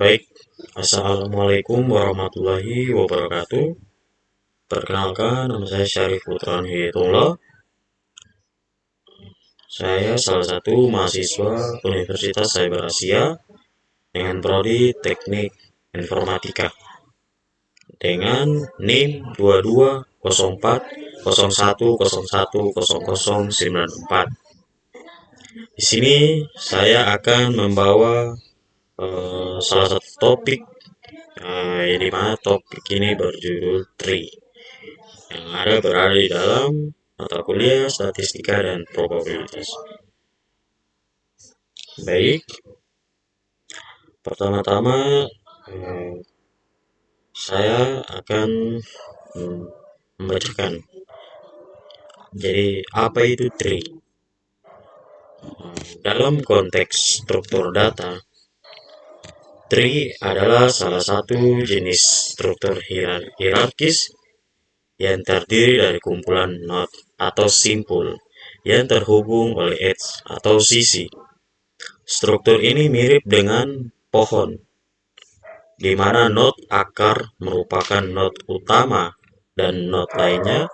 Baik, Assalamualaikum warahmatullahi wabarakatuh. Perkenalkan, nama saya Syarif Putra Hidayatullah. Saya salah satu mahasiswa Universitas Cyber Asia dengan prodi Teknik Informatika dengan NIM 220401010094. Di sini saya akan membawa salah satu topik yang dimana topik ini berjudul tree yang berada di dalam mata kuliah statistika dan probabilitas. Baik, pertama-tama saya akan membacakan. Jadi, apa itu tree? Dalam konteks struktur data, tree adalah salah satu jenis struktur hierarkis yang terdiri dari kumpulan node atau simpul yang terhubung oleh edge atau sisi. Struktur ini mirip dengan pohon, di mana node akar merupakan node utama dan node lainnya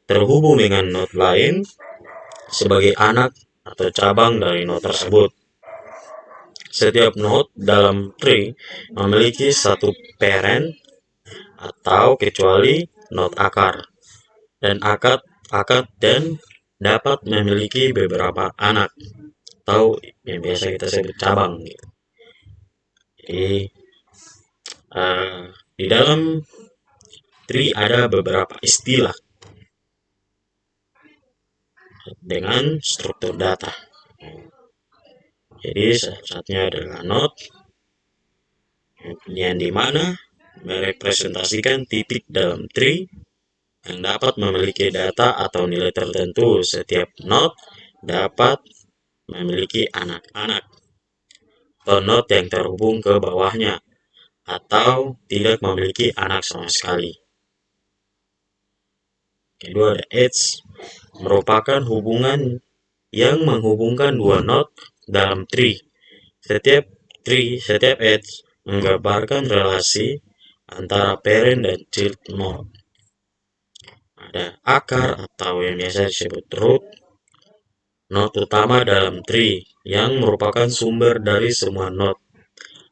terhubung dengan node lain sebagai anak atau cabang dari node tersebut. Setiap node dalam tree memiliki satu parent atau kecuali node akar dan akad dan dapat memiliki beberapa anak atau yang biasa kita sebut cabang gitu. Jadi di dalam tree ada beberapa istilah dengan struktur data. Jadi salah satunya adalah node yang dimana merepresentasikan titik dalam tree yang dapat memiliki data atau nilai tertentu. Setiap node dapat memiliki anak-anak atau node yang terhubung ke bawahnya atau tidak memiliki anak sama sekali. Kedua ada edge, merupakan hubungan yang menghubungkan dua node dalam tree. Setiap edge menggambarkan relasi antara parent dan child node. Ada akar atau yang biasa disebut root, node utama dalam tree yang merupakan sumber dari semua node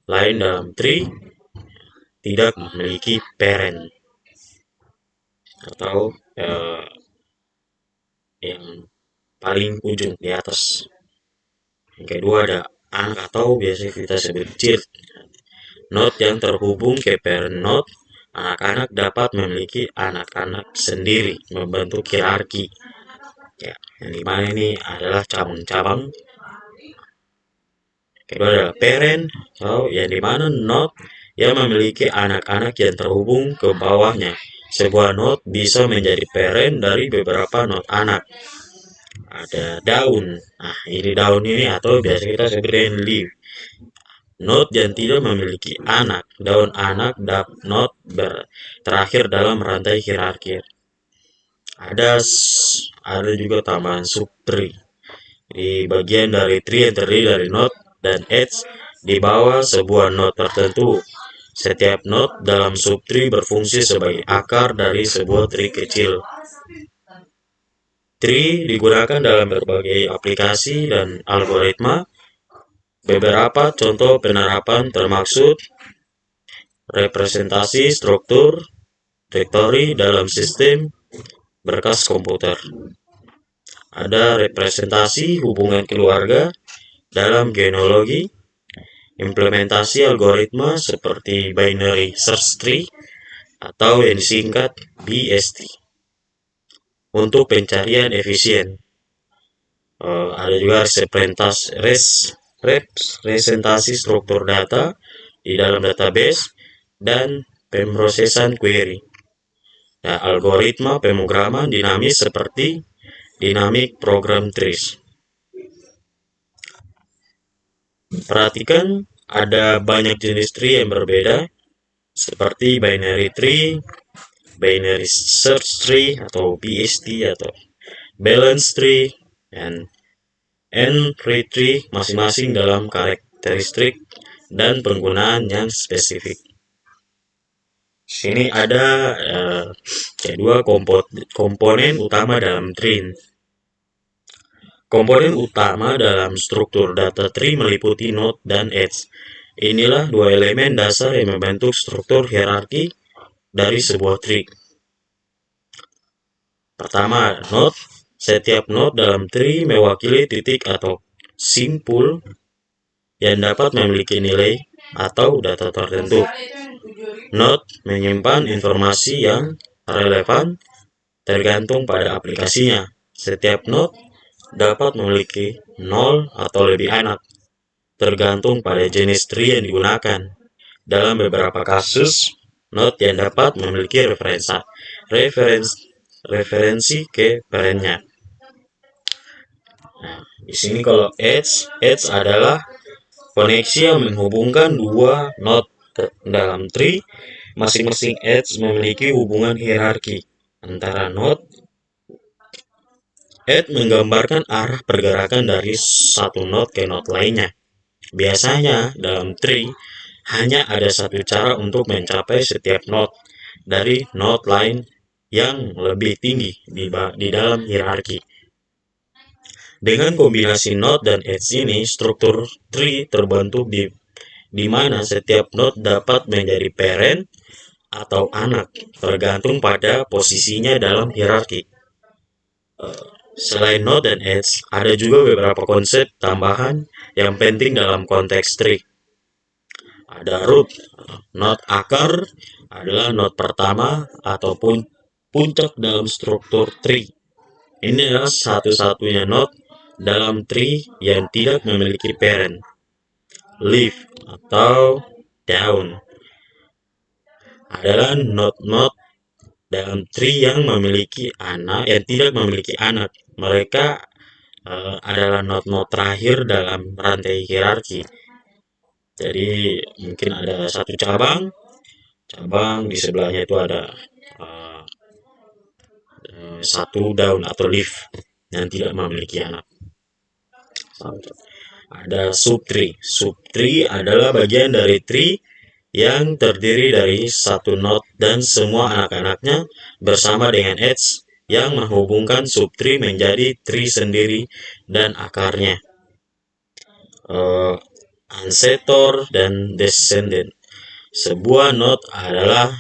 lain dalam tree tidak memiliki parent atau yang paling ujung di atas. Yang kedua ada anak atau biasa kita sebut child, node yang terhubung ke parent node. Anak-anak dapat memiliki anak-anak sendiri membentuk hierarki. Ya, yang dimana ini adalah cabang-cabang. Kedua adalah parent atau yang dimana node yang memiliki anak-anak yang terhubung ke bawahnya. Sebuah node bisa menjadi parent dari beberapa node anak. Ada daun. Nah, ini daun ini atau biasa kita sebut dengan leaf. Node yang tidak memiliki anak. Daun anak node terakhir dalam rantai hierarki. Ada juga tambahan subtree. Di bagian dari tree yang terdiri dari node dan edge di bawah sebuah node tertentu. Setiap node dalam subtree berfungsi sebagai akar dari sebuah tree kecil. Tree digunakan dalam berbagai aplikasi dan algoritma. Beberapa contoh penerapan termaksud representasi struktur direktori dalam sistem berkas komputer. Ada representasi hubungan keluarga dalam genealogi, implementasi algoritma seperti binary search tree atau yang disingkat BST untuk pencarian efisien. Ada juga representasi struktur data di dalam database dan pemrosesan query. Nah, algoritma pemrograman dinamis seperti dynamic program trees. Perhatikan ada banyak jenis tree yang berbeda seperti binary tree, binary search tree atau BST atau balance tree dan n tree masing-masing dalam karakteristik dan penggunaan yang spesifik. Sini ada kedua komponen utama dalam tree. Komponen utama dalam struktur data tree meliputi node dan edge. Inilah dua elemen dasar yang membentuk struktur hierarki dari sebuah tree. Pertama, node. Setiap node dalam tree mewakili titik atau simpul yang dapat memiliki nilai atau data tertentu. Node menyimpan informasi yang relevan tergantung pada aplikasinya. Setiap node dapat memiliki 0 atau lebih anak, tergantung pada jenis tree yang digunakan. Dalam beberapa kasus, node yang dapat memiliki referensi ke parentnya. Nah, di sini kalau edge adalah koneksi yang menghubungkan dua node dalam tree. Masing-masing edge memiliki hubungan hierarki antara node. Edge menggambarkan arah pergerakan dari satu node ke node lainnya. Biasanya dalam tree hanya ada satu cara untuk mencapai setiap node dari node lain yang lebih tinggi di dalam hierarki. Dengan kombinasi node dan edge ini, struktur tree terbentuk di mana setiap node dapat menjadi parent atau anak, tergantung pada posisinya dalam hierarki. Selain node dan edge, ada juga beberapa konsep tambahan yang penting dalam konteks tree. Ada root. Node akar adalah node pertama ataupun puncak dalam struktur tree. Ini adalah satu-satunya node dalam tree yang tidak memiliki parent. Leaf atau daun adalah node-node dalam tree yang tidak memiliki anak. Mereka adalah node-node terakhir dalam rantai hierarki. Jadi mungkin ada satu cabang di sebelahnya itu ada satu daun atau leaf yang tidak memiliki anak. Ada subtree. Subtree adalah bagian dari tree yang terdiri dari satu node dan semua anak-anaknya bersama dengan edge yang menghubungkan subtree menjadi tree sendiri dan akarnya. Ancestor dan descendant. Sebuah node adalah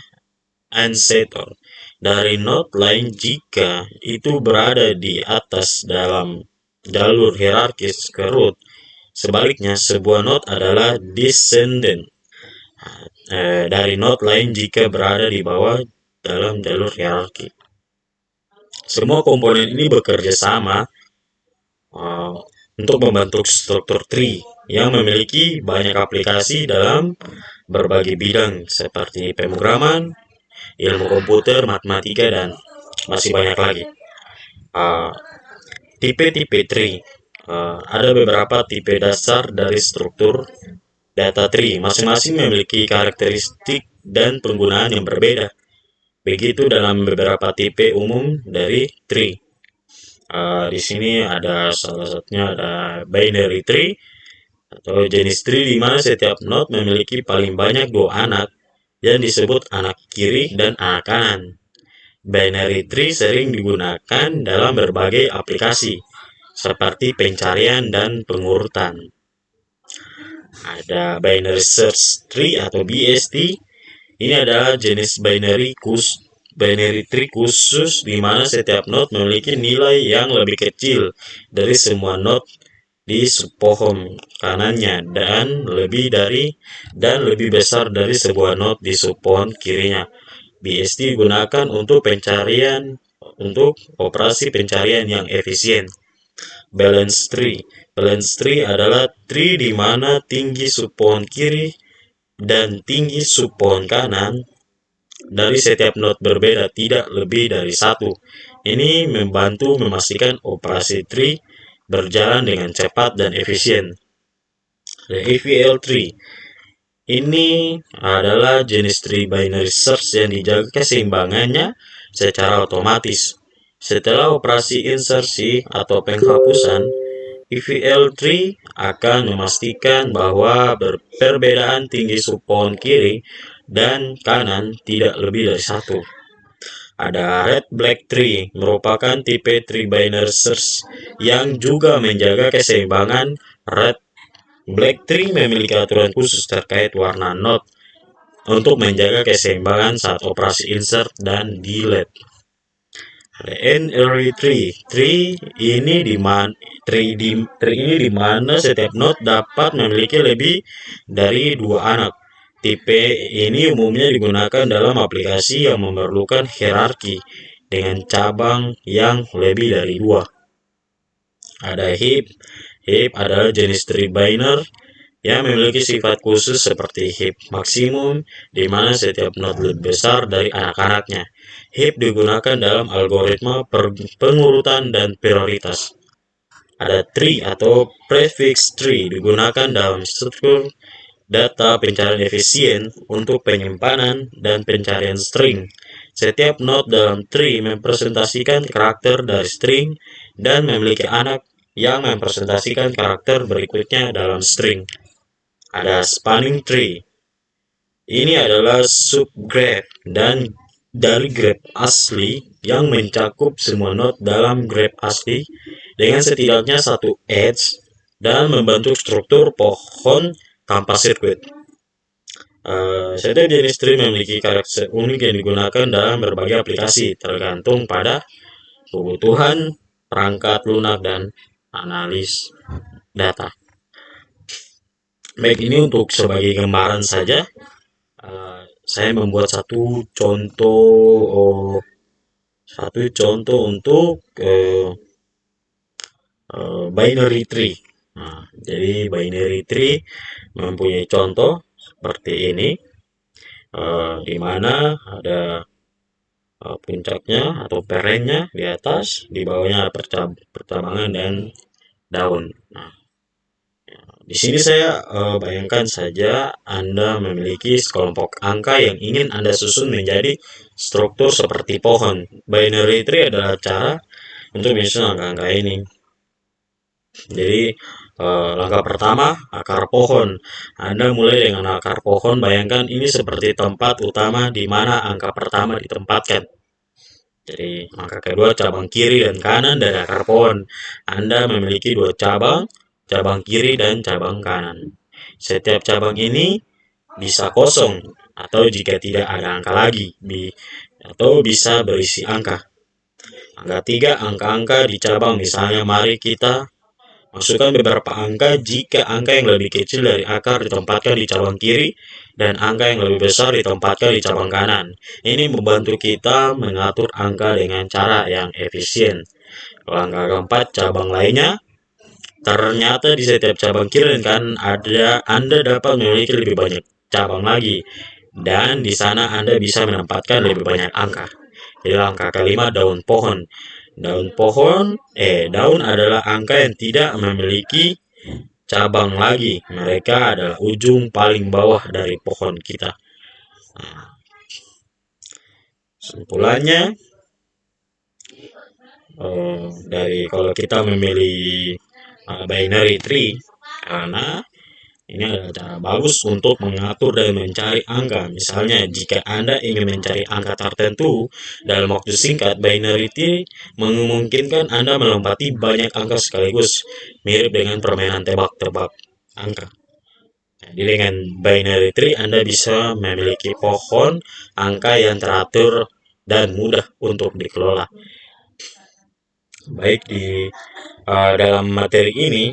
ancestor dari node lain jika itu berada di atas dalam jalur hierarkis ke root. Sebaliknya, sebuah node adalah descendant dari node lain jika berada di bawah dalam jalur hierarki. Semua komponen ini bekerja sama untuk membentuk struktur tree yang memiliki banyak aplikasi dalam berbagai bidang seperti pemrograman, ilmu komputer, matematika, dan masih banyak lagi. Tipe-tipe tree. Ada beberapa tipe dasar dari struktur data tree. Masing-masing memiliki karakteristik dan penggunaan yang berbeda. Begitu dalam beberapa tipe umum dari tree. Di sini ada salah satunya ada binary tree atau jenis tree di mana setiap node memiliki paling banyak 2 anak yang disebut anak kiri dan anak kanan. Binary tree sering digunakan dalam berbagai aplikasi seperti pencarian dan pengurutan. Ada binary search tree atau BST. Ini adalah jenis binary tree khusus di mana setiap node memiliki nilai yang lebih kecil dari semua node di subpohon kanannya dan lebih besar dari sebuah node di subpohon kirinya. BST digunakan untuk operasi pencarian yang efisien. Balance tree. Balance tree adalah tree di mana tinggi subpohon kiri dan tinggi subpohon kanan dari setiap node berbeda tidak lebih dari 1. Ini membantu memastikan operasi tree berjalan dengan cepat dan efisien. The AVL tree. Ini adalah jenis tree binary search yang dijaga keseimbangannya secara otomatis. Setelah operasi insersi atau penghapusan, EVL tree akan memastikan bahwa perbedaan tinggi subpohon kiri dan kanan tidak lebih dari 1. Ada red black tree, merupakan tipe tree binary search yang juga menjaga keseimbangan. Red black tree memiliki aturan khusus terkait warna node untuk menjaga keseimbangan saat operasi insert dan delete. Ada n-ary tree ini di mana setiap node dapat memiliki lebih dari 2 anak. Tipe ini umumnya digunakan dalam aplikasi yang memerlukan hierarki dengan cabang yang lebih dari 2. Ada heap. Heap adalah jenis tree binary yang memiliki sifat khusus seperti heap maksimum, di mana setiap node lebih besar dari anak-anaknya. Heap digunakan dalam algoritma pengurutan dan prioritas. Ada tree atau prefix tree digunakan dalam struktur data pencarian efisien untuk penyimpanan dan pencarian string. Setiap node dalam tree mempresentasikan karakter dari string dan memiliki anak yang mempresentasikan karakter berikutnya dalam string. Ada spanning tree. Ini adalah subgraph dan dari graph asli yang mencakup semua node dalam graph asli dengan setidaknya satu edge dan membentuk struktur pohon tanpa sirkuit. Setiap jenis tree memiliki karakter unik yang digunakan dalam berbagai aplikasi tergantung pada kebutuhan perangkat lunak dan analis data. Baik, ini untuk sebagai gambaran saja. Saya membuat satu contoh untuk binary tree. Jadi binary tree mempunyai contoh seperti ini, di mana ada puncaknya atau perennya di atas, di bawahnya ada percabangan dan daun. Di sini saya bayangkan saja Anda memiliki sekelompok angka yang ingin Anda susun menjadi struktur seperti pohon. Binary tree adalah cara untuk menyusun angka-angka ini. Jadi langkah pertama, akar pohon. Anda mulai dengan akar pohon. Bayangkan ini seperti tempat utama di mana angka pertama ditempatkan. Jadi angka kedua, cabang kiri dan kanan dari akar pohon. Anda memiliki 2 cabang kiri dan cabang kanan. Setiap cabang ini bisa kosong atau jika tidak ada angka lagi, atau bisa berisi angka. Angka 3, angka-angka di cabang. Misalnya mari kita masukkan beberapa angka jika angka yang lebih kecil dari akar ditempatkan di cabang kiri dan angka yang lebih besar ditempatkan di cabang kanan. Ini membantu kita mengatur angka dengan cara yang efisien. Langkah keempat, cabang lainnya. Ternyata di setiap cabang kiri dan kanan Anda dapat memiliki lebih banyak cabang lagi, dan di sana Anda bisa menempatkan lebih banyak angka. Jadi langkah kelima, daun pohon. Daun adalah angka yang tidak memiliki cabang lagi. Mereka adalah ujung paling bawah dari pohon kita. Kesimpulannya, dari kalau kita memilih binary tree, karena ini adalah cara bagus untuk mengatur dan mencari angka. Misalnya, jika Anda ingin mencari angka tertentu dalam waktu singkat, binary tree memungkinkan Anda melompati banyak angka sekaligus, mirip dengan permainan tebak-tebak angka. Jadi dengan binary tree Anda bisa memiliki pohon angka yang teratur dan mudah untuk dikelola. Baik, di dalam materi ini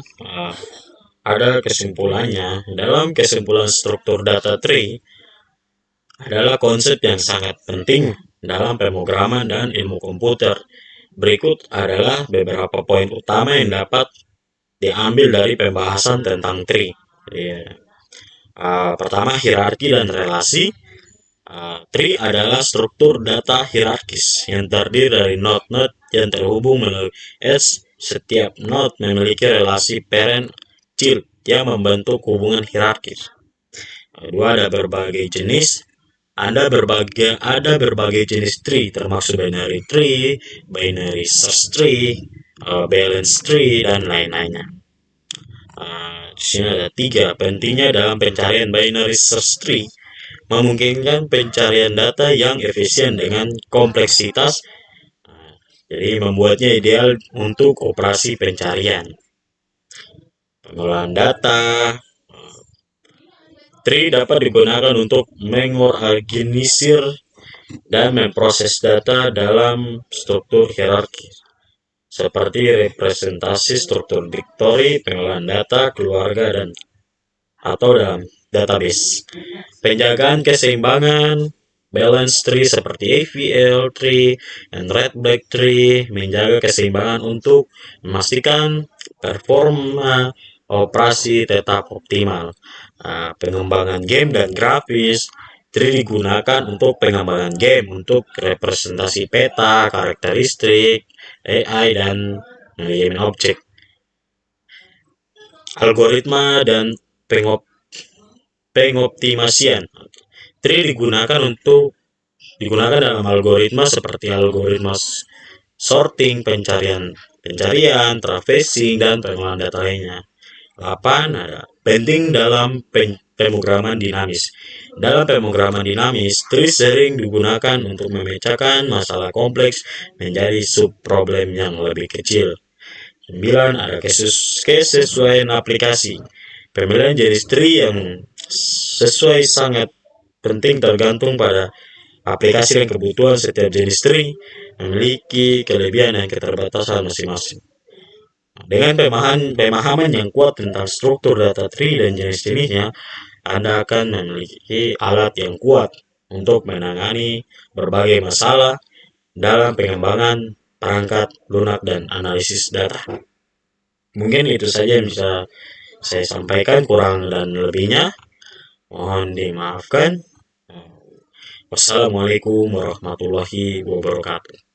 ada kesimpulannya. Dalam kesimpulan, struktur data tree adalah konsep yang sangat penting dalam pemrograman dan ilmu komputer. Berikut adalah beberapa poin utama yang dapat diambil dari pembahasan tentang tree. Pertama, hierarki dan relasi. Tree adalah struktur data hierarkis yang terdiri dari node-node yang terhubung melalui edge. Setiap node memiliki relasi parent child yang membentuk hubungan hierarkis. Kedua, ada berbagai jenis. Ada berbagai jenis tree, termasuk binary tree, binary search tree, balance tree, dan lain-lainnya. Di sini ada 3. Pentingnya dalam pencarian binary search tree memungkinkan pencarian data yang efisien dengan kompleksitas, jadi membuatnya ideal untuk operasi pencarian. Pengolahan data, tree dapat digunakan untuk mengorganisir dan memproses data dalam struktur hierarki, seperti representasi struktur dictionary, pengolahan data keluarga, dan atau dalam database. Penjagaan keseimbangan, balance tree seperti AVL tree dan red black tree menjaga keseimbangan untuk memastikan performa operasi tetap optimal. Pengembangan game dan grafis, tree digunakan untuk pengembangan game, untuk representasi peta, karakteristik, AI, dan manajemen objek. Algoritma dan pengoptimasian. Tree digunakan dalam algoritma seperti algoritma sorting, pencarian, tracing, dan pengolahan data lainnya. 8. Ada penting dalam pemrograman dinamis. Dalam pemrograman dinamis, tree sering digunakan untuk memecahkan masalah kompleks menjadi subproblem yang lebih kecil. 9. Ada kesesuaian aplikasi. Pemilihan jenis tree yang sesuai sangat penting, tergantung pada aplikasi dan kebutuhan. Setiap jenis tree memiliki kelebihan dan keterbatasan masing-masing. Dengan pemahaman yang kuat tentang struktur data tree dan jenis-jenisnya, Anda akan memiliki alat yang kuat untuk menangani berbagai masalah dalam pengembangan perangkat lunak dan analisis data. Mungkin itu saja yang bisa saya sampaikan, kurang dan lebihnya mohon dimaafkan. Wassalamualaikum warahmatullahi wabarakatuh.